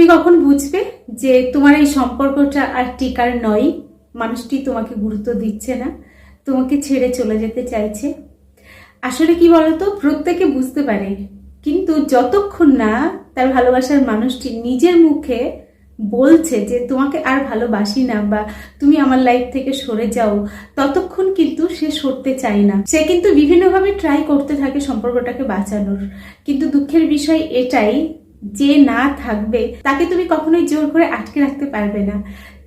তুমি কখন বুঝবে যে তোমার এই সম্পর্কটা আর টিকার নয়, মানুষটি তোমাকে গুরুত্ব দিচ্ছে না, তোমাকে ছেড়ে চলে যেতে চাইছে? আসলে কি বলতো, প্রত্যেকে বুঝতে পারে, কিন্তু যতক্ষণ না তার ভালোবাসার মানুষটি নিজের মুখে বলছে যে তোমাকে আর ভালোবাসি না বা তুমি আমার লাইফ থেকে সরে যাও, ততক্ষণ কিন্তু সে সরতে চায় না। সে কিন্তু বিভিন্নভাবে ট্রাই করতে থাকে সম্পর্কটাকে বাঁচানোর, কিন্তু দুঃখের বিষয় এটাই যে না থাকবে তাকে তুমি কখনোই জোর করে আটকে রাখতে পারবে না।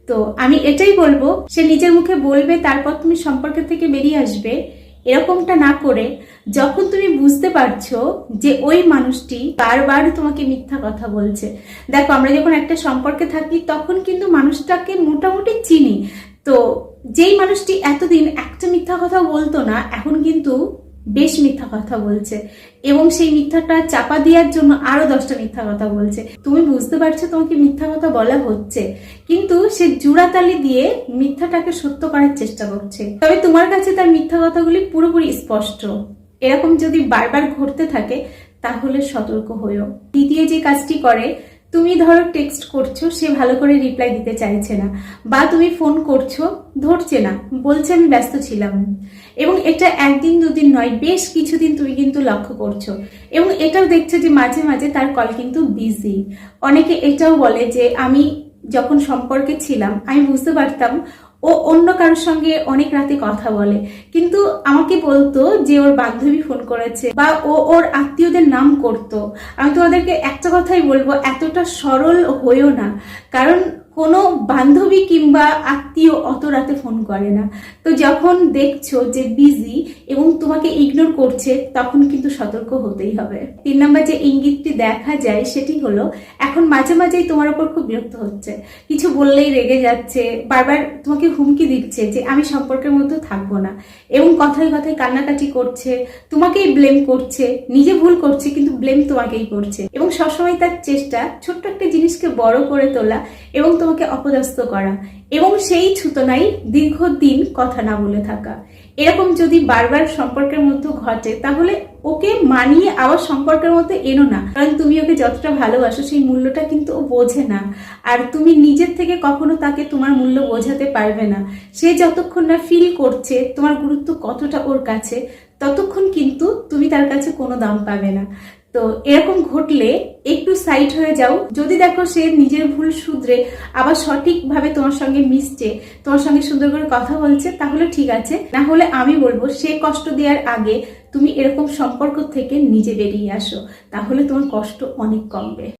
তো আমি এটাই বলবো, সে নিজের মুখে বলবে, তারপর তুমি সম্পর্ক থেকে বেরিয়ে আসবে। এরকমটা না করে যখন তুমি বুঝতে পারছো যে ওই মানুষটি বারবার তোমাকে মিথ্যা কথা বলছে। দেখো, আমরা যখন একটা সম্পর্কে থাকি তখন কিন্তু মানুষটাকে মোটামুটি চিনি। তো যেই মানুষটি এতদিন একটা মিথ্যা কথা বলতো না, এখন কিন্তু বেশ মিথ্যা কথা বলছে, এবং সেই মিথ্যাটা চাপা দেওয়ার জন্য আরো 10টা মিথ্যা কথা বলছে। তুমি বুঝতে পারছো তোমাকে মিথ্যা কথা বলা হচ্ছে, কিন্তু সে জোড়াতালি দিয়ে মিথ্যাটাকে সত্য করার চেষ্টা করছে। তবে তোমার কাছে তার মিথ্যা কথাগুলি পুরোপুরি স্পষ্ট। এরকম যদি বারবার ঘটতে থাকে তাহলে সতর্ক হইও। দ্বিতীয় যে কাজটি করে, তুমি ধরো টেক্সট করছো, সে ভালো করে রিপ্লাই দিতে চাইছে না, বা তুমি ফোন করছো, ধরছে না, বলছে আমি ব্যস্ত ছিলাম। এবং এটা একদিন দুদিন নয়, বেশ কিছুদিন তুমি কিন্তু লক্ষ্য করছো, এবং এটাও দেখছো যে মাঝে মাঝে তার কল কিন্তু বিজি। অনেকে এটাও বলে যে আমি যখন সম্পর্কে ছিলাম আমি বুঝতে পারতাম ও অন্য কারোর সঙ্গে অনেক রাতে কথা বলে, কিন্তু আমাকে বলতো যে ওর বান্ধবী ফোন করেছে বা ও ওর আত্মীয়দের নাম করতো। আমি তোমাদেরকে একটা কথাই বলবো, এতটা সরল হইও না, কারণ কোনো বান্ধবী কিংবা আত্মীয় অত রাতে ফোন করে না। তো যখন দেখছো যে বিজি এবং তোমাকে ইগনোর করছে, তখন কিন্তু সতর্ক হতেই হবে। 3 নম্বর যে ইঙ্গিতটি দেখা যায় সেটি হলো, এখন মাঝে মাঝেই তোমার উপর খুব বিরক্ত হচ্ছে, কিছু বললেই রেগে যাচ্ছে, বারবার তোমাকে হুমকি দিচ্ছে যে আমি সম্পর্কের মধ্যে থাকবো না, এবং কথায় কথায় কান্নাকাটি করছে, তোমাকেই ব্লেম করছে, নিজে ভুল করছে কিন্তু ব্লেম তোমাকেই করছে, এবং সবসময় তার চেষ্টা ছোট্ট একটা জিনিসকে বড় করে তোলা এবং তোমাকে অপদস্থ করা, এবং সেই ছুতনাই দীর্ঘদিন কথা না বলে থাকা। এরকম যদি বারবার সম্পর্কের মধ্যে ঘটে, তাহলে ওকে মানিয়ে আবার সম্পর্কের মধ্যে এনো না, কারণ তুমি ওকে যতটা ভালোবাসো সেই মূল্যটা কিন্তু ও বোঝে না, আর তুমি নিজের থেকে কখনো তাকে তোমার মূল্য বোঝাতে পারবে না। সে যতক্ষণ না ফিল করছে তোমার গুরুত্ব কতটা ওর কাছে, ততক্ষণ কিন্তু তুমি তার কাছে কোনো দাম পাবে না। তো এরকম ঘটলে একটু সাইড হয়ে যাও। যদি দেখো সে নিজের ভুল শুধরে আবার সঠিকভাবে তোমার সঙ্গে মিশছে, তোমার সঙ্গে সুন্দর করে কথা বলছে, তাহলে ঠিক আছে। না হলে আমি বলবো, সে কষ্ট দেওয়ার আগে তুমি এরকম সম্পর্ক থেকে নিজে বেরিয়ে আসো, তাহলে তোমার কষ্ট অনেক কমবে।